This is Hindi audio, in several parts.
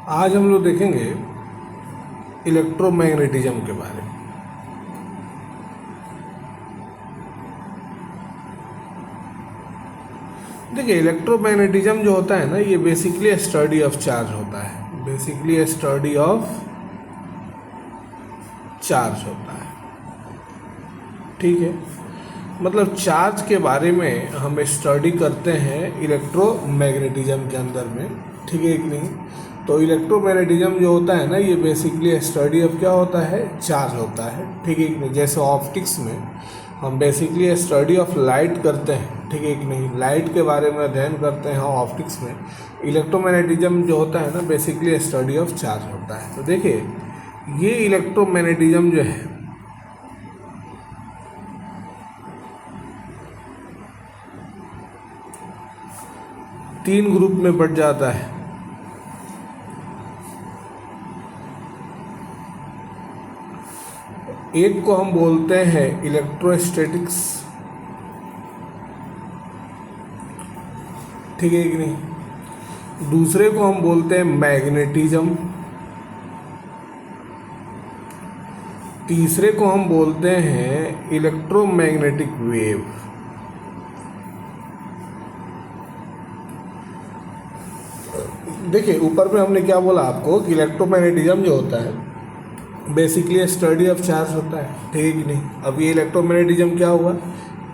आज हम लोग देखेंगे इलेक्ट्रोमैग्नेटिज्म के बारे में। देखिए, इलेक्ट्रोमैग्नेटिज्म जो होता है ना, ये बेसिकली स्टडी ऑफ चार्ज होता है। बेसिकली स्टडी ऑफ चार्ज होता है, ठीक है। मतलब चार्ज के बारे में हम स्टडी करते हैं इलेक्ट्रोमैग्नेटिज्म के अंदर में, ठीक है कि नहीं। तो इलेक्ट्रोमैग्नेटिज्म जो होता है ना, ये बेसिकली स्टडी ऑफ क्या होता है, चार्ज होता है, ठीक है कि नहीं। जैसे ऑप्टिक्स में हम बेसिकली स्टडी ऑफ लाइट करते हैं, ठीक है कि नहीं। लाइट के बारे में अध्ययन करते हैं ऑप्टिक्स में। इलेक्ट्रोमैग्नेटिज्म जो होता है ना, बेसिकली स्टडी ऑफ चार्ज होता है। तो देखिए, ये इलेक्ट्रोमैग्नेटिज्म जो है तीन ग्रुप में बढ़ जाता है। एक को हम बोलते हैं इलेक्ट्रोस्टैटिक्स, ठीक है कि नहीं। दूसरे को हम बोलते हैं मैग्नेटिज्म। तीसरे को हम बोलते हैं इलेक्ट्रोमैग्नेटिक वेव। देखिए, ऊपर में हमने क्या बोला आपको कि इलेक्ट्रोमैग्नेटिज्म जो होता है बेसिकली स्टडी ऑफ चार्ज होता है, ठीक है कि नहीं। अब ये इलेक्ट्रोमैग्नेटिज्म क्या हुआ,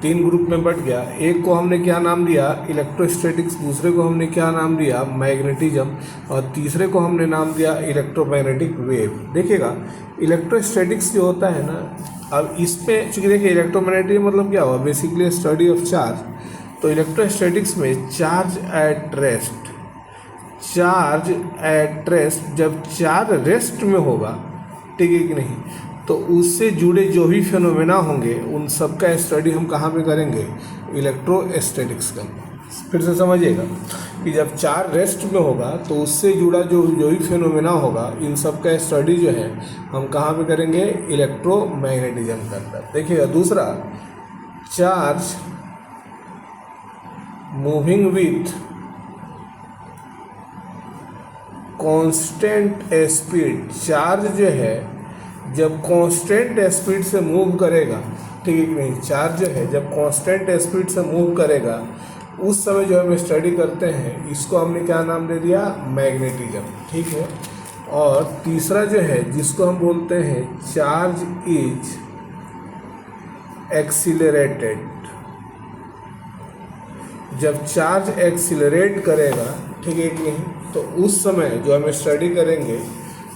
तीन ग्रुप में बट गया। एक को हमने क्या नाम दिया, इलेक्ट्रोस्टैटिक्स। दूसरे को हमने क्या नाम दिया, मैग्नेटिज्म। और तीसरे को हमने नाम दिया इलेक्ट्रोमैग्नेटिक वेव। देखिएगा, इलेक्ट्रोस्टैटिक्स जो होता है ना, अब इस पे चूँकि देखिए इलेक्ट्रोमैग्नेटिज्म मतलब क्या हुआ, बेसिकली स्टडी ऑफ चार्ज। तो इलेक्ट्रोस्टैटिक्स में charge at rest, charge at rest, जब चार्ज रेस्ट में होगा, ठीक है कि नहीं, तो उससे जुड़े जो भी फिनोमेना होंगे उन सब का स्टडी हम कहाँ पे करेंगे, इलेक्ट्रोस्टैटिक्स का। फिर से समझिएगा कि जब चार्ज रेस्ट में होगा तो उससे जुड़ा जो भी फिनोमेना होगा, इन सब का स्टडी जो है हम कहाँ पे करेंगे, इलेक्ट्रोमैग्नेटिज्म के अंदर। देखिएगा, दूसरा, charge moving with constant speed. Charge जो है जब कांस्टेंट स्पीड से मूव करेगा, ठीक है कि नहीं, चार्ज जो है जब कांस्टेंट स्पीड से मूव करेगा, उस समय जो हम स्टडी करते हैं, इसको हमने क्या नाम दे दिया, मैग्नेटिज्म, ठीक है। और तीसरा जो है जिसको हम बोलते हैं चार्ज इज एक्सीलरेटेड। जब चार्ज एक्सीलरेट करेगा, ठीक है कि नहीं, तो उस समय जो हम स्टडी करेंगे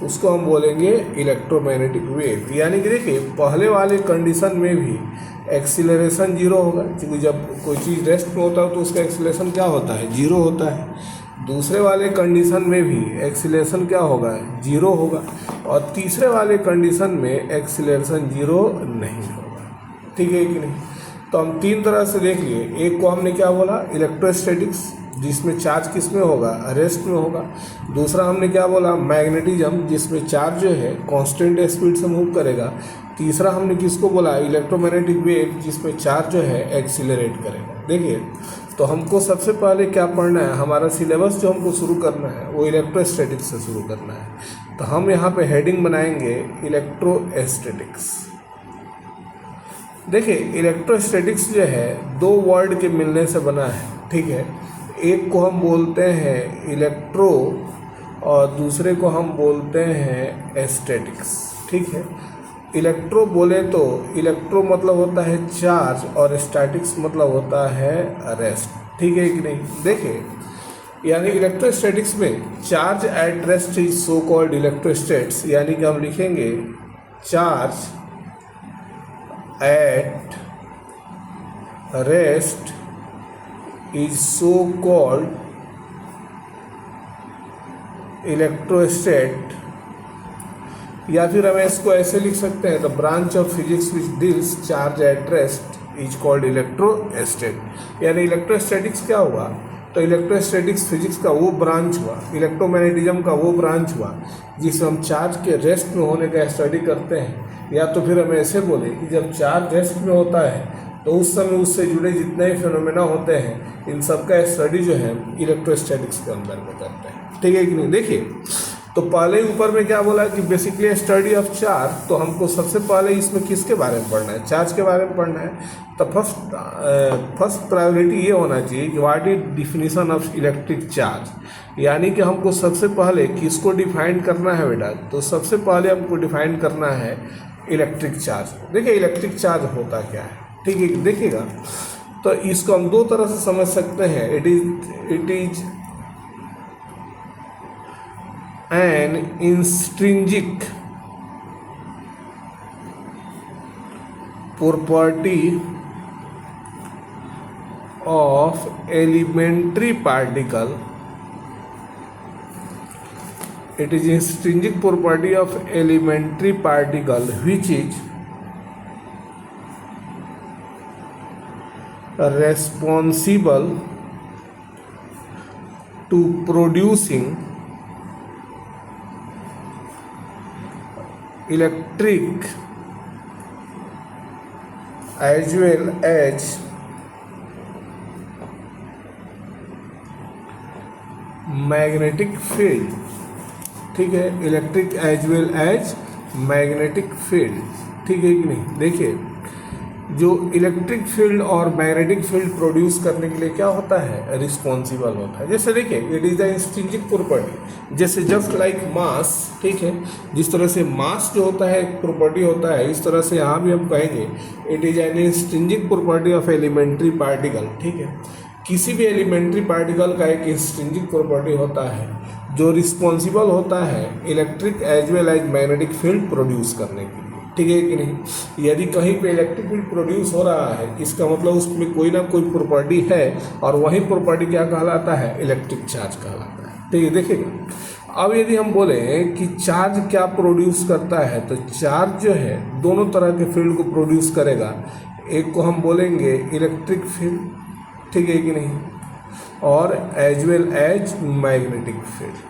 उसको हम बोलेंगे इलेक्ट्रोमैग्नेटिक वेव। यानी कि देखिए, पहले वाले कंडीशन में भी एक्सीलरेशन जीरो होगा, क्योंकि जब कोई चीज़ रेस्ट में होता है तो उसका एक्सीलरेशन क्या होता है, जीरो होता है। दूसरे वाले कंडीशन में भी एक्सीलरेशन क्या होगा, जीरो होगा। और तीसरे वाले कंडीशन में एक्सीलरेशन जीरो नहीं होगा, ठीक है कि नहीं। तो हम तीन तरह से देख लिए। एक को हमने क्या बोला, इलेक्ट्रोस्टैटिक्स, जिसमें चार्ज किस में होगा, रेस्ट में होगा। दूसरा हमने क्या बोला, मैग्नेटिज्म, जिसमें चार्ज जो है कांस्टेंट स्पीड से मूव करेगा। तीसरा हमने किसको बोला, इलेक्ट्रोमैग्नेटिक वेव, जिसमें चार्ज जो है एक्सीलरेट करेगा। देखिए, तो हमको सबसे पहले क्या पढ़ना है, हमारा सिलेबस जो हमको शुरू करना है वो इलेक्ट्रोस्टैटिक्स से शुरू करना है। तो हम यहाँ पे हेडिंग बनाएंगे इलेक्ट्रोस्टैटिक्स। देखिए, इलेक्ट्रोस्टैटिक्स जो है दो वर्ड के मिलने से बना है, ठीक है। एक को हम बोलते हैं इलेक्ट्रो और दूसरे को हम बोलते हैं एस्थेटिक्स, ठीक है। इलेक्ट्रो बोले तो इलेक्ट्रो मतलब होता है चार्ज और स्टैटिक्स मतलब होता है रेस्ट, ठीक है कि नहीं। देखिए, यानी इलेक्ट्रोस्टैटिक्स में charge at rest is so called electrostats. यानी कि हम लिखेंगे charge at rest is so called electrostat. या फिर हम इसको ऐसे लिख सकते हैं, the branch of physics which deals charge at rest is called electrostat. यानी इलेक्ट्रोस्टैटिक्स क्या हुआ, तो इलेक्ट्रोस्टैटिक्स फिजिक्स का वो ब्रांच हुआ, इलेक्ट्रोमैग्नेटिज्म का वो ब्रांच हुआ जिसमें हम चार्ज के रेस्ट में होने का स्टडी करते हैं। या तो फिर हम ऐसे बोले कि जब चार्ज रेस्ट में होता है तो उस समय उससे जुड़े जितने भी फिनोमेना होते हैं इन सब का स्टडी जो है इलेक्ट्रोस्टैटिक्स के अंदर में करते हैं, ठीक है कि नहीं। देखिए, तो पहले ही ऊपर में क्या बोला कि बेसिकली स्टडी ऑफ चार्ज, तो हमको सबसे पहले इसमें किसके बारे में पढ़ना है, चार्ज के बारे में पढ़ना है। तो फर्स्ट प्रायोरिटी ये होना चाहिए कि what is definition of electric charge, यानी कि हमको सबसे पहले किसको डिफाइन करना है बेटा, तो सबसे पहले हमको डिफाइन करना है इलेक्ट्रिक चार्ज। देखिए इलेक्ट्रिक चार्ज होता क्या है, ठीक है, देखिएगा। तो इसको हम दो तरह से समझ सकते हैं। It is an intrinsic property of elementary particle, it is intrinsic property of elementary particle which is responsible to producing electric as well as magnetic field, ठीक है, electric as well as magnetic field, ठीक है कि नहीं। देखिए जो इलेक्ट्रिक फील्ड और मैग्नेटिक फील्ड प्रोड्यूस करने के लिए क्या होता है, रिस्पॉन्सिबल होता है। जैसे देखिए it is the intrinsic property, जैसे जस्ट लाइक मास, ठीक है, जिस तरह से मास जो होता है एक प्रॉपर्टी होता है, इस तरह से यहाँ भी हम कहेंगे it is an intrinsic property of elementary particle, ठीक है। किसी भी एलिमेंट्री पार्टिकल का एक इंस्ट्रिंसिक प्रॉपर्टी होता है जो रिस्पॉन्सिबल होता है electric as well as magnetic field produce करने के लिए, ठीक है कि नहीं। यदि कहीं पे इलेक्ट्रिक फील्ड प्रोड्यूस हो रहा है, इसका मतलब उसमें कोई ना कोई प्रॉपर्टी है, और वही प्रॉपर्टी क्या कहलाता है, इलेक्ट्रिक चार्ज कहलाता है, ठीक है। देखिएगा अब यदि हम बोले कि चार्ज क्या प्रोड्यूस करता है, तो चार्ज जो है दोनों तरह के फील्ड को प्रोड्यूस करेगा। एक को हम बोलेंगे इलेक्ट्रिक फील्ड, ठीक है कि नहीं, और as well as magnetic field.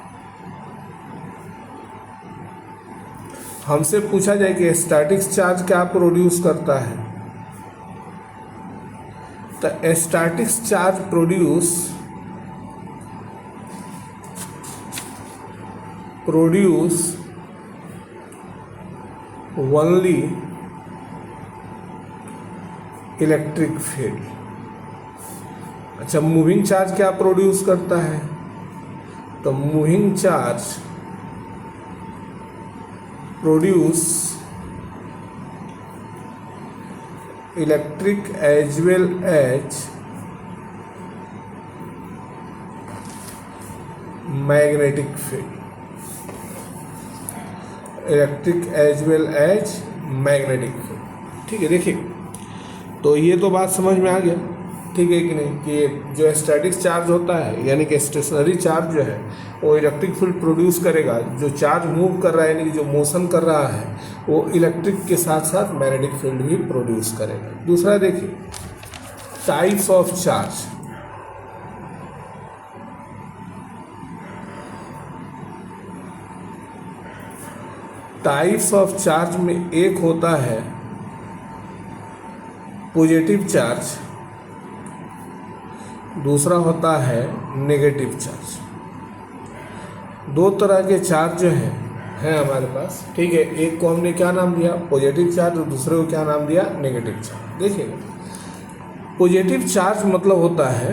हमसे पूछा जाए कि स्टैटिक चार्ज क्या प्रोड्यूस करता है, तो static charge produce only electric field. अच्छा, मूविंग चार्ज क्या प्रोड्यूस करता है, तो moving charge produce electric as well as magnetic field, electric as well as magnetic field, ठीक है। देखिए तो ये तो बात समझ में आ गया, ठीक है कि नहीं, कि जो स्टैटिक चार्ज होता है यानी कि स्टेशनरी चार्ज जो है वो इलेक्ट्रिक फील्ड प्रोड्यूस करेगा। जो चार्ज मूव कर रहा है यानी कि जो मोशन कर रहा है वो इलेक्ट्रिक के साथ साथ मैग्नेटिक फील्ड भी प्रोड्यूस करेगा। दूसरा देखिए types of charge. Types of charge में एक होता है पॉजिटिव चार्ज, दूसरा होता है नेगेटिव चार्ज। दो तरह के चार्ज जो हैं हमारे पास, ठीक है। एक को हमने क्या नाम दिया, पॉजिटिव चार्ज, और दूसरे को क्या नाम दिया, नेगेटिव चार्ज। देखिएगा पॉजिटिव चार्ज मतलब होता है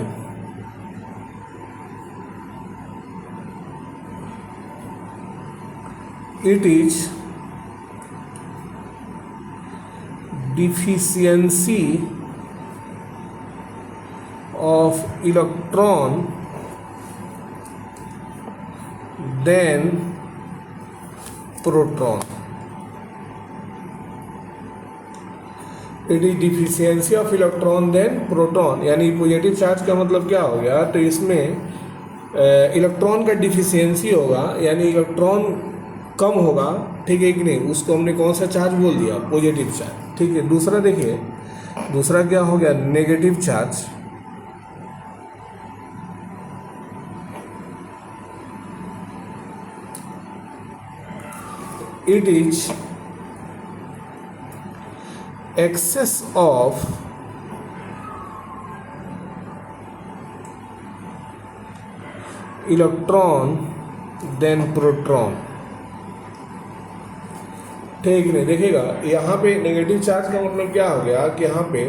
it is deficiency of electron then proton. It is deficiency of electron then proton, यानी पॉजिटिव चार्ज का मतलब क्या हो गया, तो इसमें इलेक्ट्रॉन का डिफिशियंसी होगा यानी इलेक्ट्रॉन कम होगा, ठीक है कि नहीं। उसको हमने कौन सा चार्ज बोल दिया, पॉजिटिव चार्ज, ठीक है। दूसरा देखिए, दूसरा क्या हो गया, negative charge. It is excess of electron then proton, ठीक नहीं, देखिएगा यहाँ पे नेगेटिव चार्ज का मतलब क्या हो गया कि यहाँ पे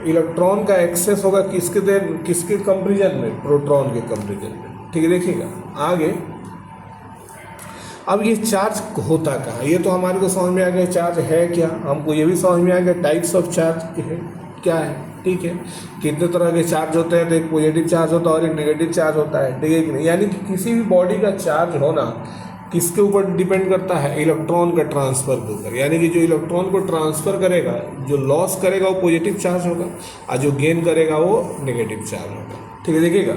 इलेक्ट्रॉन का एक्सेस होगा किसके कंपेरिजन में, प्रोटॉन के कंपेरिजन में। ठीक है, देखिएगा आगे। अब ये चार्ज होता कहाँ, ये तो हमारे को समझ में आ गया चार्ज है क्या, हमको ये भी समझ में आ गया टाइप्स ऑफ चार्ज क्या है। ठीक है, कितने तरह के चार्ज होते हैं, तो एक पॉजिटिव चार्ज होता है और एक नेगेटिव चार्ज होता है। ठीक है कि नहीं, यानी कि किसी भी बॉडी का चार्ज होना किसके ऊपर डिपेंड करता है, इलेक्ट्रॉन का ट्रांसफर के ऊपर। यानी कि जो इलेक्ट्रॉन को ट्रांसफर करेगा, जो लॉस करेगा वो पॉजिटिव चार्ज होगा और जो गेन करेगा वो नेगेटिव चार्ज होगा। ठीक है, देखिएगा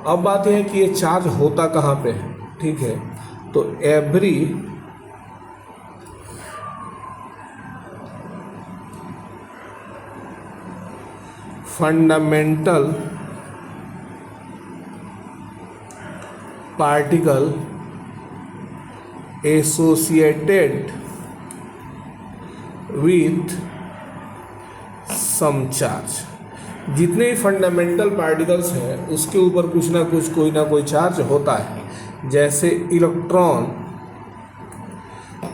अब बात यह है कि ये चार्ज होता कहाँ पे है। ठीक है, तो every fundamental particle associated with some charge, जितने भी फंडामेंटल पार्टिकल्स हैं उसके ऊपर कुछ ना कुछ कोई ना कोई चार्ज होता है। जैसे इलेक्ट्रॉन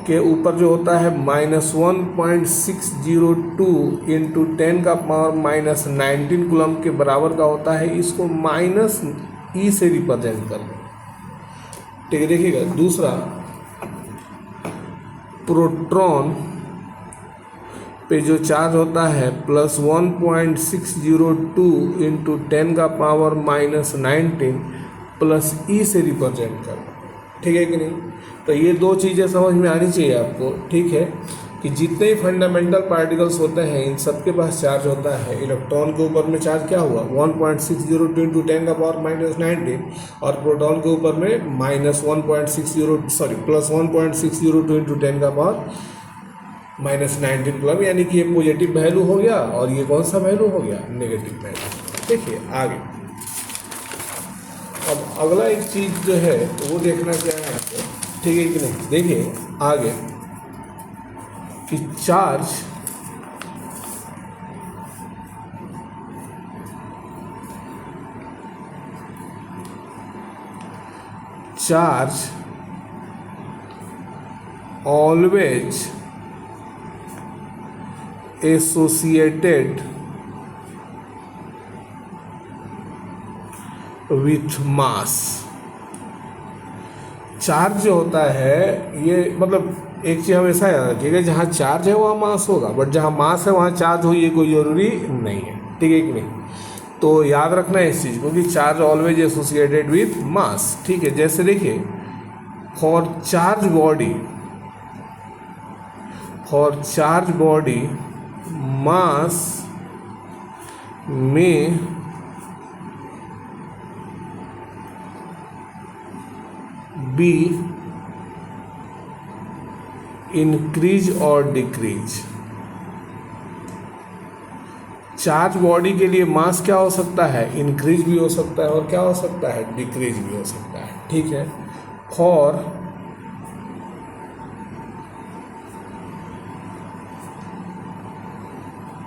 के ऊपर जो होता है -1.602 इंटू 10 का पावर -19 कूलम के बराबर का होता है, इसको -e से रिप्रेजेंट कर लें। ठीक है, देखिएगा दूसरा, प्रोटॉन पे जो चार्ज होता है +1.602 इंटू 10 का पावर -19 प्लस ई से रिप्रेजेंट करना। ठीक है कि नहीं, तो ये दो चीज़ें समझ में आनी चाहिए आपको। ठीक है, कि जितने ही फंडामेंटल पार्टिकल्स होते हैं इन सब के पास चार्ज होता है। इलेक्ट्रॉन के ऊपर में चार्ज क्या हुआ 1.602 इंटू 10 का पावर -19 और प्रोटॉन के ऊपर में +1.602 इंटू 10 का पावर -19 कूलम, यानी कि ये पॉजिटिव वैल्यू हो गया और ये कौन सा वैल्यू हो गया, नेगेटिव वैल्यू। देखिए आगे, अब अगला एक चीज़ जो है तो वो देखना क्या है आपको। ठीक है कि नहीं, देखिए आगे कि charge always associated with mass. Charge जो होता है ये मतलब एक चीज़ हमेशा याद रखिएगा, जहाँ चार्ज है वहाँ मास होगा, बट जहाँ मास है वहाँ चार्ज हो ये कोई ज़रूरी नहीं है। ठीक है कि नहीं, तो याद रखना है इस चीज़ को कि charge always associated with mass. ठीक है, जैसे देखिए फॉर चार्ज बॉडी मास में बी इंक्रीज और डिक्रीज। चार्ज बॉडी के लिए मास क्या हो सकता है, इंक्रीज भी हो सकता है और क्या हो सकता है, डिक्रीज भी हो सकता है। ठीक है, फॉर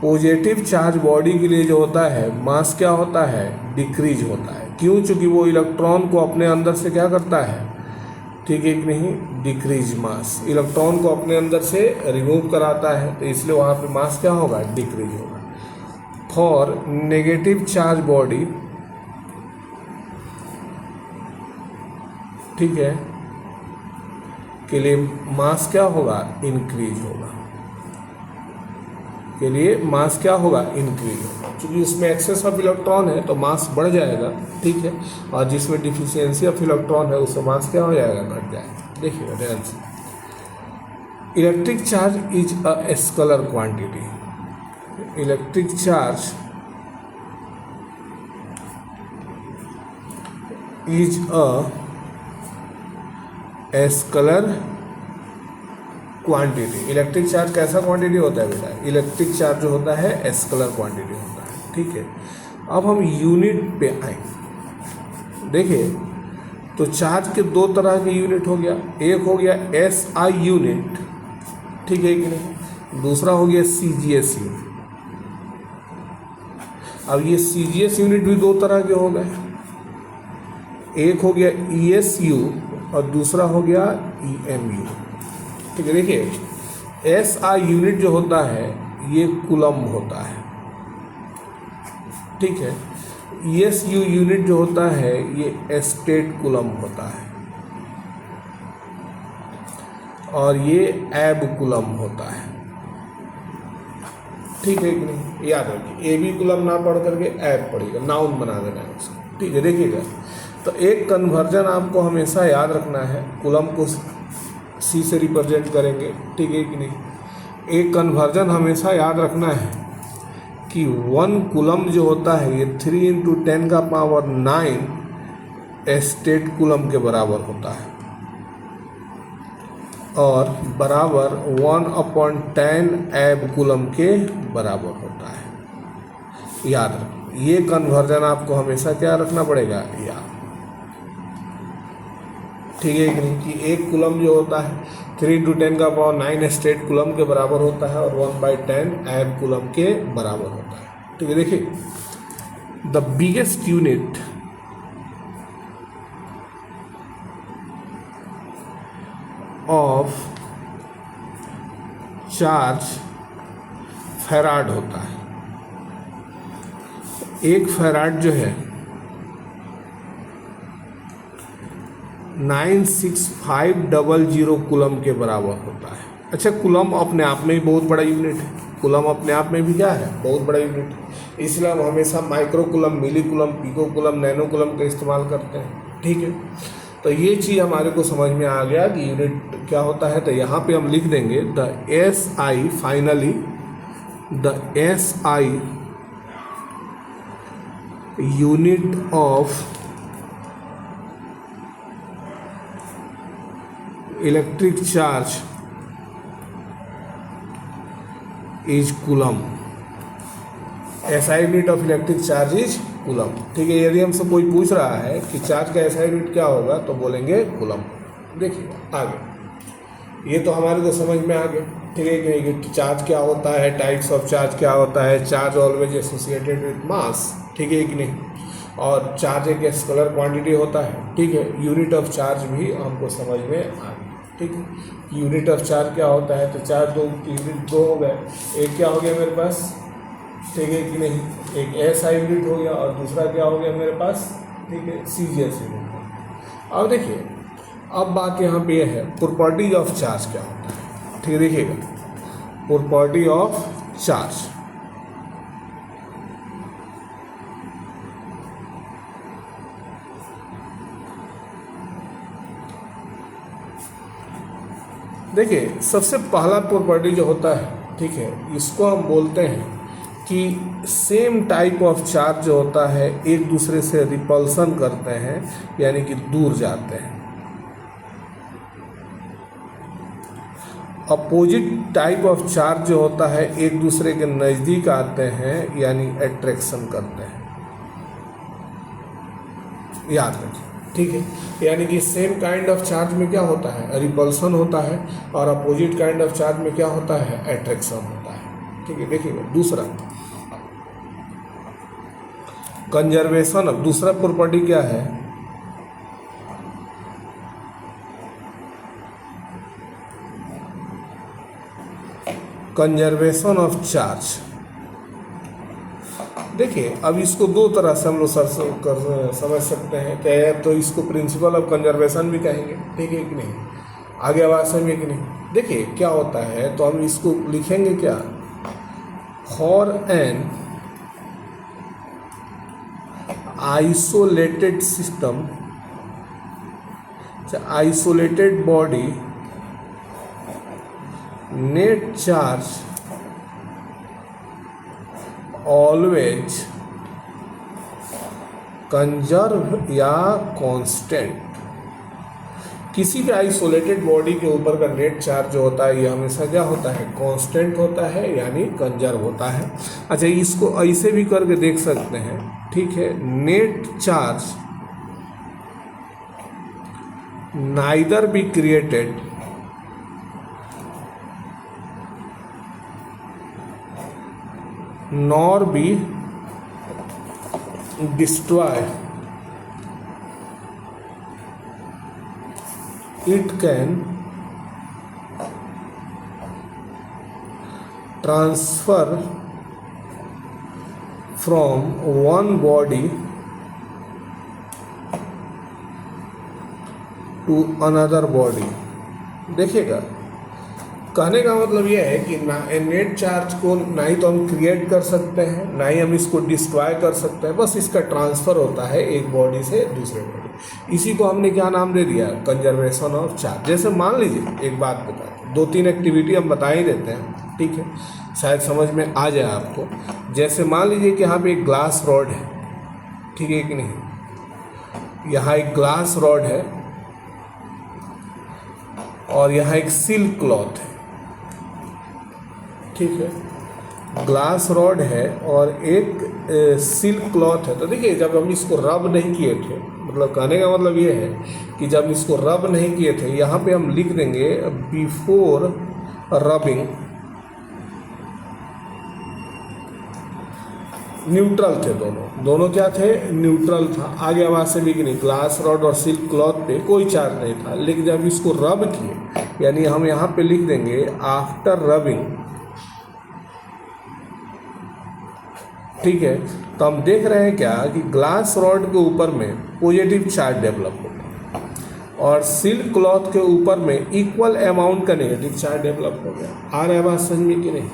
पॉजिटिव चार्ज बॉडी के लिए जो होता है मास क्या होता है, डिक्रीज होता है। क्यों, चूंकि वो इलेक्ट्रॉन को अपने अंदर से क्या करता है, ठीक है कि नहीं, डिक्रीज मास, इलेक्ट्रॉन को अपने अंदर से रिमूव कराता है, तो इसलिए वहाँ पे मास क्या होगा, डिक्रीज होगा। फॉर नेगेटिव चार्ज बॉडी, ठीक है, के लिए मास क्या होगा, इंक्रीज होगा, के लिए मास क्या होगा, इंक्रीज होगा। क्योंकि उसमें एक्सेस ऑफ इलेक्ट्रॉन है तो मास बढ़ जाएगा। ठीक है, और जिसमें डिफिशियंसी ऑफ इलेक्ट्रॉन है उसमें मास क्या हो जाएगा, घट जाएगा। देखिएगा ध्यान से, electric charge is a scalar quantity. Electric charge is a scalar quantity. Electric charge कैसा क्वांटिटी होता है बेटा, इलेक्ट्रिक चार्ज जो होता है स्केलर क्वांटिटी होता है। ठीक है, अब हम यूनिट पे आए। देखिए तो चार्ज के दो तरह के यूनिट हो गया, एक हो गया SI यूनिट, ठीक है कि नहीं, दूसरा हो गया CGS यूनिट। अब ये CGS यूनिट भी दो तरह के हो गए, एक हो गया ESU और दूसरा हो गया EMU। ठीक है, देखिए SI यूनिट जो होता है ये कूलम्ब होता है, ठीक है। SU यूनिट जो होता है ये स्टेट कूलम्ब होता है, और ये एब कूलम्ब होता है, ठीक है कि नहीं। याद रखिए, AB कूलम्ब ना पढ़ करके एब पढ़िएगा, नाउन बना देना है उसको, ठीक है। देखिएगा, तो एक कन्वर्जन आपको हमेशा याद रखना है, कूलम्ब को C से रिप्रेजेंट करेंगे, ठीक है कि नहीं। एक कन्वर्जन हमेशा याद रखना है कि 1 कूलम्ब जो होता है ये 3 × 10⁹ स्टेट कूलम्ब के बराबर होता है, और बराबर 1/10 एब कूलम्ब के बराबर होता है। याद रखिए, ये कन्वर्जन आपको हमेशा क्या रखना पड़ेगा, याद, ठीक है कि नहीं, कि एक कूलम्ब जो होता है 3 × 10⁹ स्टेट कूलम्ब के बराबर होता है, और 1/10 एब कूलम्ब के बराबर होता है, ठीक है। देखिए, the biggest unit of charge farad होता है। एक फैराड जो है 96500 कूलम्ब के बराबर होता है। अच्छा, कूलम्ब अपने आप में ही बहुत बड़ा यूनिट है, कूलम्ब अपने आप में भी क्या है, बहुत बड़ा यूनिट है। इसलिए हम हमेशा micro coulomb, milli coulomb, pico coulomb, nano coulomb का इस्तेमाल करते हैं, ठीक है। तो ये चीज़ हमारे को समझ में आ गया कि यूनिट क्या होता है। तो यहाँ पे हम लिख देंगे the SI, finally the SI unit of electric charge is coulomb. SI unit of electric charge is coulomb, ठीक है। यदि हमसे कोई पूछ रहा है कि चार्ज का SI यूनिट क्या होगा, तो बोलेंगे कूलम्ब। देखिए आगे, ये तो हमारे को समझ में आ गया, ठीक है कि चार्ज क्या होता है, टाइप्स ऑफ चार्ज क्या होता है, charge always associated with mass, ठीक है कि नहीं, और चार्ज एक स्केलर क्वांटिटी होता है, ठीक है। यूनिट ऑफ चार्ज भी हमको समझ में आ गया, ठीक है। यूनिट ऑफ चार्ज क्या होता है, तो चार्ज यूनिट दो हो गए, एक क्या हो गया मेरे पास, ठीक है कि नहीं, एक SI यूनिट हो गया, और दूसरा क्या हो गया मेरे पास, ठीक है, CGS यूनिट। अब देखिए, अब बात यहाँ पे है प्रॉपर्टीज ऑफ चार्ज क्या होता है, ठीक है। देखिएगा, प्रॉपर्टी ऑफ चार्ज, देखिए सबसे पहला प्रॉपर्टी जो होता है, ठीक है, इसको हम बोलते हैं कि सेम टाइप ऑफ चार्ज जो होता है एक दूसरे से रिपल्सन करते हैं, यानी कि दूर जाते हैं। अपोजिट टाइप ऑफ चार्ज जो होता है एक दूसरे के नज़दीक आते हैं, यानी अट्रैक्शन करते हैं। याद रखिए, ठीक है। यानी कि सेम काइंड ऑफ चार्ज में क्या होता है, रिपल्सन होता है, और अपोजिट काइंड ऑफ चार्ज में क्या होता है, अट्रैक्शन होता है, ठीक है। देखिएगा, दूसरा कंजर्वेशन। अब दूसरा प्रॉपर्टी क्या है, कंजर्वेशन ऑफ चार्ज। देखिए, अब इसको दो तरह से हम लोग समझ सकते हैं। क्या तो इसको प्रिंसिपल ऑफ कंजर्वेशन भी कहेंगे, ठीक है कि नहीं, आगे आवाज समझिए कि नहीं। देखिए क्या होता है, तो हम इसको लिखेंगे क्या, for an isolated system, isolated body, net charge always conserve या कांस्टेंट। किसी भी आइसोलेटेड बॉडी के ऊपर का नेट चार्ज जो होता है ये हमेशा क्या होता है, कांस्टेंट होता है, यानी कंजर्व होता है। अच्छा, इसको ऐसे भी करके देख सकते हैं, ठीक है। Net charge neither be created nor be destroy, it can transfer from one body to another body. देखिएगा, कहने का मतलब यह है कि ना नेट चार्ज को ना ही तो हम क्रिएट कर सकते हैं, ना ही हम इसको डिस्ट्रॉय कर सकते हैं, बस इसका ट्रांसफ़र होता है एक बॉडी से दूसरे बॉडी। इसी को हमने क्या नाम दे दिया, कंजर्वेशन ऑफ चार्ज। जैसे मान लीजिए एक बात बता, 2-3 एक्टिविटी हम बता ही देते हैं, ठीक है, शायद समझ में आ जाए आपको। जैसे मान लीजिए कि यहाँ पे एक ग्लास रॉड है, ठीक है कि नहीं, यहाँ एक ग्लास रॉड है और यहाँ एक सिल्क क्लॉथ है, ठीक है, ग्लास रॉड है और एक सिल्क क्लॉथ है। तो देखिए, जब हम इसको रब नहीं किए थे, मतलब कहने का मतलब ये है कि जब इसको रब नहीं किए थे, यहाँ पे हम लिख देंगे बिफोर रबिंग न्यूट्रल थे, दोनों क्या थे, न्यूट्रल था। आगे आवाज से भी कि नहीं, ग्लास रॉड और सिल्क क्लॉथ पे कोई चार्ज नहीं था। लेकिन जब इसको रब किए, यानी हम यहाँ पे लिख देंगे आफ्टर रबिंग, ठीक है, तो हम देख रहे हैं क्या कि ग्लास रॉड के ऊपर में पॉजिटिव चार्ज डेवलप हो गया और सिल्क क्लॉथ के ऊपर में इक्वल अमाउंट का नेगेटिव चार्ज डेवलप हो गया। आ रहा है बात समझ में कि नहीं,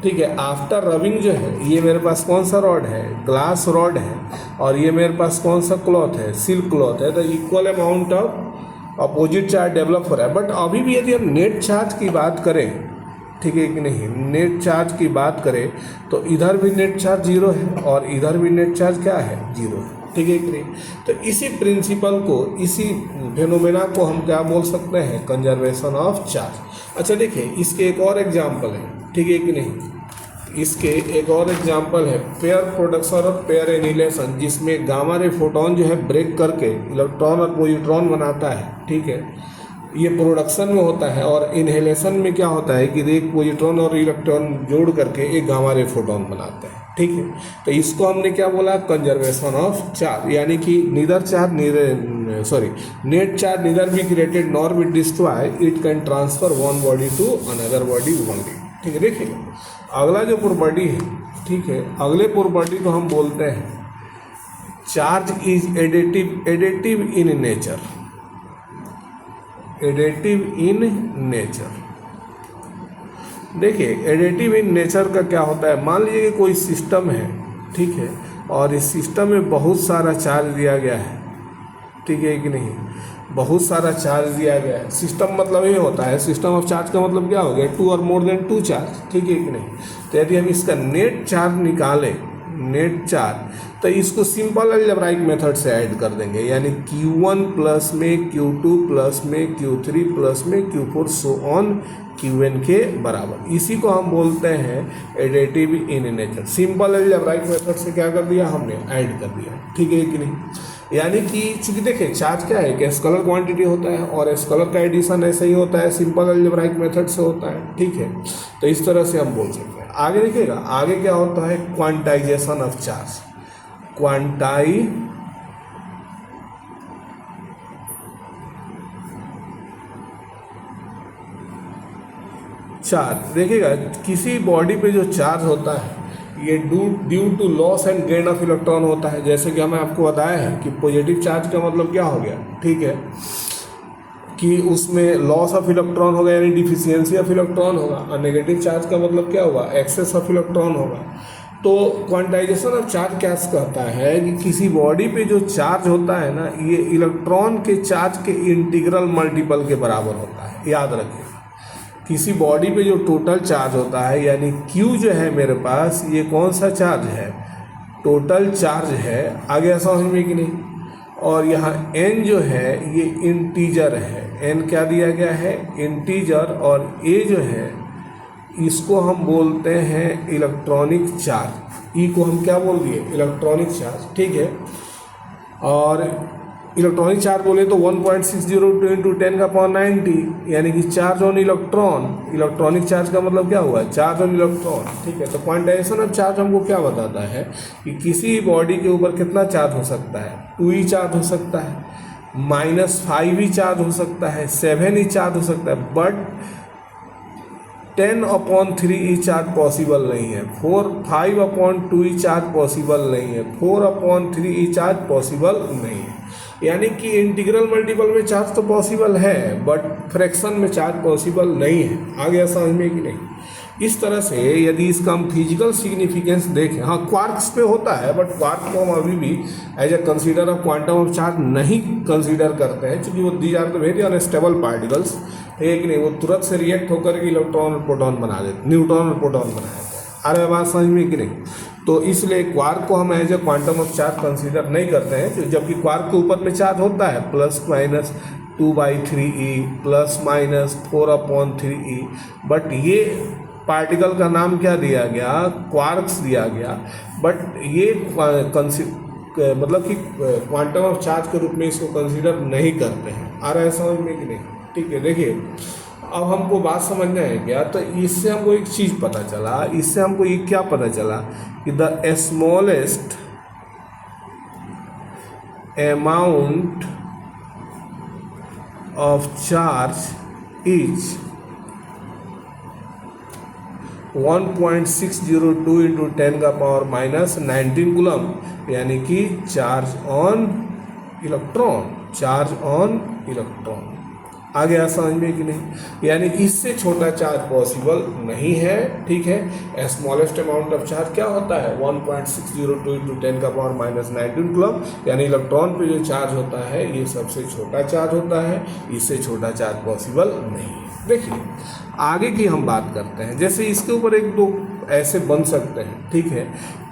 ठीक है। आफ्टर रबिंग जो है, ये मेरे पास कौन सा रॉड है, ग्लास रॉड है, और ये मेरे पास कौन सा क्लॉथ है, सिल्क क्लॉथ है। तो equal amount of opposite charge develop हो रहा है। बट अभी भी यदि हम नेट चार्ज की बात करें, ठीक है कि नहीं, नेट चार्ज की बात करें तो इधर भी नेट चार्ज 0 है और इधर भी नेट चार्ज क्या है, 0 है, ठीक है कि नहीं। तो इसी प्रिंसिपल को, इसी फेनोमेना को हम क्या बोल सकते हैं, कंजर्वेशन ऑफ चार्ज। अच्छा देखिए, इसके एक और एग्जाम्पल है, ठीक है कि नहीं, इसके एक और एग्जाम्पल है पेयर प्रोडक्शन और पेयर एनिलेशन, जिसमें गामा रे फोटोन जो है ब्रेक करके इलेक्ट्रॉन और पॉजिट्रॉन बनाता है, ठीक है, ये प्रोडक्शन में होता है। और इनहेलेशन में क्या होता है कि एक पॉजिट्रॉन और इलेक्ट्रॉन जोड़ करके एक गामा रे फोटोन बनाते हैं, ठीक है। तो इसको हमने क्या बोला, कंजर्वेशन ऑफ चार्ज, यानी कि neither charge net charge neither be created nor be destroy, it can transfer one body to another body only, ठीक है। देखिए अगला जो प्रॉपर्टी है, ठीक है, अगले प्रॉपर्टी को हम बोलते हैं charge is additive in nature, additive in nature. देखिए एडिटिव इन नेचर का क्या होता है, मान लीजिए कि कोई सिस्टम है, ठीक है, और इस सिस्टम में बहुत सारा चार्ज दिया गया है, ठीक है कि नहीं, बहुत सारा चार्ज दिया गया है। सिस्टम मतलब ये होता है, सिस्टम ऑफ चार्ज का मतलब क्या हो गया, 2 और मोर देन 2 चार्ज, ठीक है कि नहीं। तो यदि हम इसका नेट चार्ज निकालें, नेट चार्ज, तो इसको सिंपल अलजेब्राइक मेथड से ऐड कर देंगे, यानी Q1 प्लस में Q2 प्लस में Q3 प्लस में Q4 सो ऑन Qn के बराबर। इसी को हम बोलते हैं additive in nature. Simple algebraic method से क्या कर दिया, हमने ऐड कर दिया, ठीक है कि नहीं। यानी कि चूंकि देखिए चार्ज क्या है कि स्केलर क्वांटिटी होता है और स्केलर का एडिशन ऐसे ही होता है, सिंपल अलजेब्राइक मेथड से होता है, ठीक है। तो इस तरह से हम बोल सकते हैं। आगे देखिएगा, आगे क्या होता है, क्वांटाइजेशन ऑफ चार्ज, चार्ज। देखिएगा किसी बॉडी पे जो चार्ज होता है ये due to loss and gain of electron होता है। जैसे कि हमें आपको बताया है कि पॉजिटिव चार्ज का मतलब क्या हो गया, ठीक है, कि उसमें लॉस ऑफ इलेक्ट्रॉन होगा, यानी डिफिशियंसी ऑफ इलेक्ट्रॉन होगा, और नेगेटिव चार्ज का मतलब क्या होगा, एक्सेस ऑफ इलेक्ट्रॉन होगा। तो क्वांटाइजेशन ऑफ चार्ज क्या कहता है कि किसी बॉडी पे जो चार्ज होता है ना, ये इलेक्ट्रॉन के चार्ज के इंटीग्रल मल्टीपल के बराबर होता है। याद रखिए, किसी बॉडी पे जो टोटल चार्ज होता है, यानी Q जो है मेरे पास, ये कौन सा चार्ज है, टोटल चार्ज है। आगे समझ में कि नहीं। और यहाँ N जो है ये इंटीजर है, N क्या दिया गया है, इंटीजर। और A जो है इसको हम बोलते हैं इलेक्ट्रॉनिक चार्ज, E को हम क्या बोल दिए, इलेक्ट्रॉनिक चार्ज, ठीक है। और इलेक्ट्रॉनिक चार्ज बोले तो 1.602 इंटू 10⁻90, यानी कि charge on electron. Electronic charge का मतलब क्या हुआ, चार्ज ऑन इलेक्ट्रॉन, ठीक है। तो क्वांटाइजेशन ऑफ चार्ज हमको क्या बताता है कि किसी बॉडी के ऊपर कितना चार्ज हो सकता है, 2 ही चार्ज हो सकता है, -5 ही चार्ज हो सकता है, 7 ही चार्ज हो सकता है। बट 10/3 चार्ज पॉसिबल नहीं है, 5/2 चार्ज पॉसिबल नहीं है, 4/3 चार्ज पॉसिबल नहीं है। यानी कि इंटीग्रल मल्टीपल में चार्ज तो पॉसिबल है बट फ्रैक्शन में चार्ज पॉसिबल नहीं है। आ गया समझ में कि नहीं? इस तरह से यदि इसका हम फिजिकल सिग्निफिकेंस देखें, हाँ क्वार्क्स पे होता है बट क्वार्क को हम अभी भी as a consider of quantum of charge नहीं कंसीडर करते हैं, क्योंकि वो these are the very unstable particles, है कि नहीं? वो तुरंत से रिएक्ट होकर के इलेक्ट्रॉन और प्रोटॉन बना देते, न्यूट्रॉन और प्रोटॉन बना देते हैं। आ रहा है बात समझ में कि नहीं? तो इसलिए क्वार्क को हम as a quantum of charge consider नहीं करते हैं, जबकि क्वार्क के ऊपर में चार्ज होता है ±2/3e ±4/3e, बट ये पार्टिकल का नाम क्या दिया गया? क्वार्क्स दिया गया। बट ये मतलब कि क्वांटम ऑफ चार्ज के रूप में इसको कंसीडर नहीं करते हैं। आ रहा है समझ में कि नहीं? ठीक है, देखिए अब हमको बात समझना है क्या, तो इससे हमको एक चीज़ पता चला, इससे हमको ये क्या पता चला कि the smallest amount of charge is 1.602 × 10⁻⁻19 coulomb, यानी कि चार्ज ऑन इलेक्ट्रॉन। आ गया समझ में कि नहीं? यानी इससे छोटा चार्ज पॉसिबल नहीं है। ठीक है, स्मॉलेस्ट अमाउंट ऑफ चार्ज क्या होता है? 1.602 × 10⁻⁻19 कूलम, यानी इलेक्ट्रॉन पे जो चार्ज होता है ये सबसे छोटा चार्ज होता है, इससे छोटा चार्ज पॉसिबल नहीं है। देखिए आगे की हम बात करते हैं, जैसे इसके ऊपर एक दो ऐसे बन सकते हैं। ठीक है,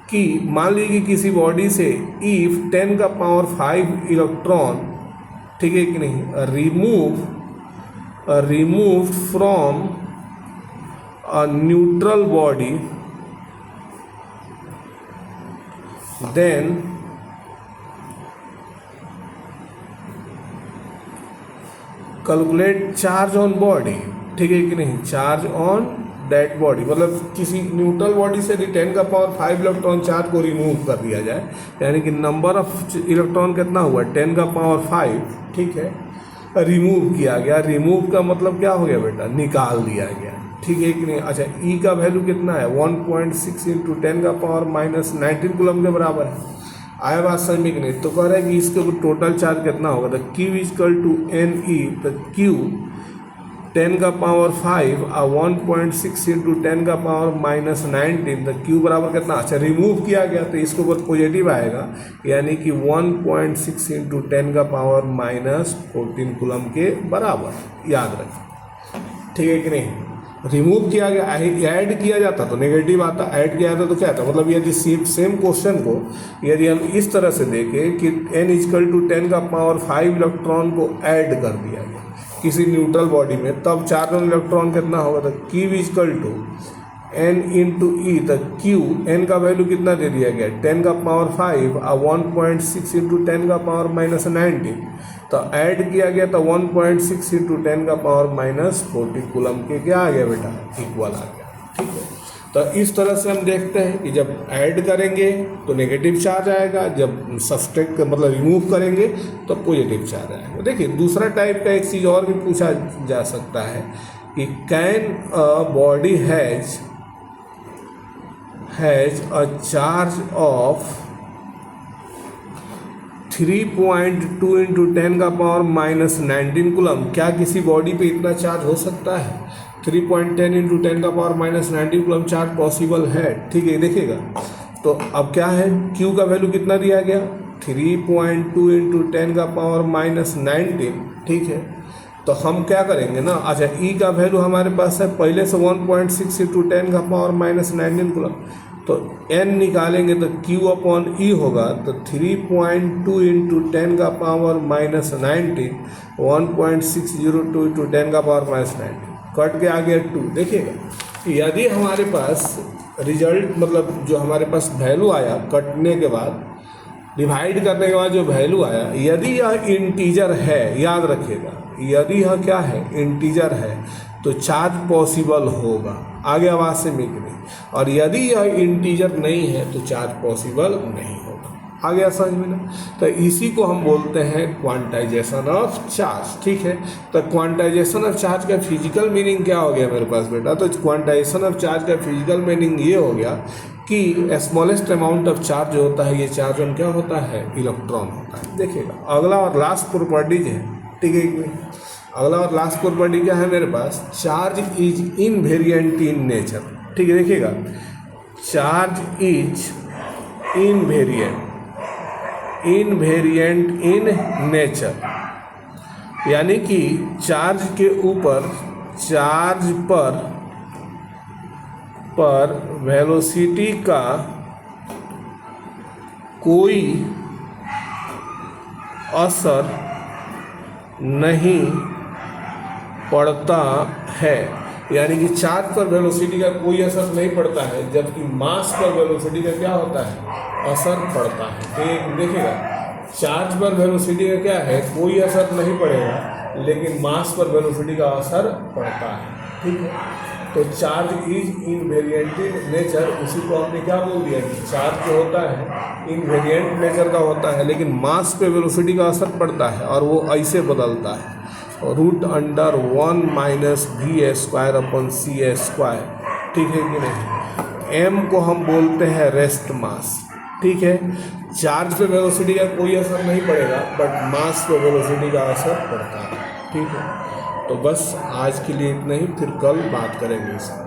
कि मान लीजिए कि किसी बॉडी से इफ 10⁵ इलेक्ट्रॉन, ठीक है कि नहीं, remove from a neutral body, then calculate charge on body. ठीक है कि नहीं, चार्ज ऑन दैट बॉडी, मतलब किसी न्यूट्रल बॉडी से 10⁵ इलेक्ट्रॉन चार्ज को रिमूव कर दिया जाए, यानी कि नंबर ऑफ इलेक्ट्रॉन कितना हुआ? 10⁵। ठीक है, रिमूव किया गया। रिमूव का मतलब क्या हो गया बेटा? निकाल दिया गया। ठीक है कि नहीं? अच्छा, ई का वैल्यू कितना है? 1.6 × 10⁻⁻19 कूलम के बराबर है। आया बात समझ में कि नहीं? तो कह रहा है कि इसके ऊपर टोटल चार्ज कितना होगा? The Q = NE, the Q 10⁵ 1.6 × 10⁻⁻19, the Q बराबर कितना? अच्छा, रिमूव किया गया तो इसके ऊपर पॉजिटिव आएगा, यानी कि 1.6 × 10⁻⁻14 कूलम के बराबर। याद रखें, ठीक है कि नहीं? रिमूव किया गया, ऐड किया जाता तो नेगेटिव आता, ऐड किया जाता तो क्या आता? मतलब यदि सेम क्वेश्चन को यदि हम इस तरह से देखें कि n = 10⁵ इलेक्ट्रॉन को ऐड कर दिया गया किसी न्यूट्रल बॉडी में, तब चार्ज ऑन इलेक्ट्रॉन कितना होगा? तो Q = n × E, तो Q n का वैल्यू कितना दे दिया गया? 10⁵ 1.6 × 10⁻⁻19, तो ऐड किया गया तो 1.6 × 10⁻⁻14 कूलम के क्या आ गया बेटा? इक्वल आ गया। ठीक है, तो इस तरह से हम देखते हैं कि जब ऐड करेंगे तो नेगेटिव चार्ज आएगा, जब सब्सट्रैक्ट मतलब रिमूव करेंगे तो पॉजिटिव चार्ज आएगा। देखिए दूसरा टाइप का एक चीज़ और भी पूछा जा सकता है कि can a body has a charge of 3.2 × 10⁻⁻19 coulomb, क्या किसी बॉडी पे इतना चार्ज हो सकता है? 3.10 × 10⁻⁻19 कूलम चार्ज पॉसिबल है। ठीक है, देखिएगा तो अब क्या है, Q का वैल्यू कितना दिया गया? 3.2 × 10⁻⁻19। ठीक है, तो हम क्या करेंगे ना, अच्छा E का वैल्यू हमारे पास है पहले से 1.6 × 10⁻⁻19 कूलम, तो n निकालेंगे तो Q/E होगा, तो 3.2 × 10⁻⁻19 1.602 × 10⁻⁻19 कट के आ गया 2। देखिएगा यदि हमारे पास रिजल्ट मतलब जो हमारे पास वैल्यू आया कटने के बाद, डिवाइड करने के बाद जो वैल्यू आया, यदि यह इंटीजर है, याद रखिएगा यदि यह क्या है? इंटीजर है, तो चार्ज पॉसिबल होगा। आगे आवाज से मिल नहीं, और यदि यह इंटीजर नहीं है तो चार्ज पॉसिबल नहीं होगा। आ गया समझ में ना। तो इसी को हम बोलते हैं क्वांटाइजेशन ऑफ चार्ज, ठीक है। तो क्वांटाइजेशन ऑफ चार्ज का फिजिकल मीनिंग क्या हो गया मेरे पास बेटा, तो क्वांटाइजेशन ऑफ चार्ज का फिजिकल मीनिंग ये हो गया कि स्मॉलेस्ट अमाउंट ऑफ चार्ज जो होता है, ये चार्ज ऑन क्या होता है, इलेक्ट्रॉन होता है। देखिएगा अगला और लास्ट प्रॉपर्टीज है, ठीक है। अगला और लास्ट प्रॉपर्टी क्या है मेरे पास, charge is invariant in nature, ठीक है। देखिएगा charge is invariant in nature, यानी कि चार्ज के ऊपर, चार्ज पर वेलोसिटी का कोई असर नहीं पड़ता है, यानी कि चार्ज पर वेलोसिटी का कोई असर नहीं पड़ता है, जबकि मास पर वेलोसिटी का क्या होता है, असर पड़ता है। तो देखिएगा चार्ज पर वेलोसिटी का क्या है, कोई असर नहीं पड़ेगा, लेकिन मास पर वेलोसिटी का असर पड़ता है, ठीक है। तो charge is invariant in nature, उसी को हमने क्या बोल दिया कि चार्ज जो होता है इनवेरिएंट नेचर का होता है, लेकिन मास पे वेलोसिटी का असर पड़ता है और वो ऐसे बदलता है, √1 माइनस v² ठीक है कि नहीं। m को हम बोलते हैं रेस्ट मास, ठीक है। चार्ज पे वेलोसिटी का कोई असर नहीं पड़ेगा, बट मास पे वेलोसिटी का असर पड़ता है, ठीक है। तो बस आज के लिए इतना ही, फिर कल बात करेंगे इसमें।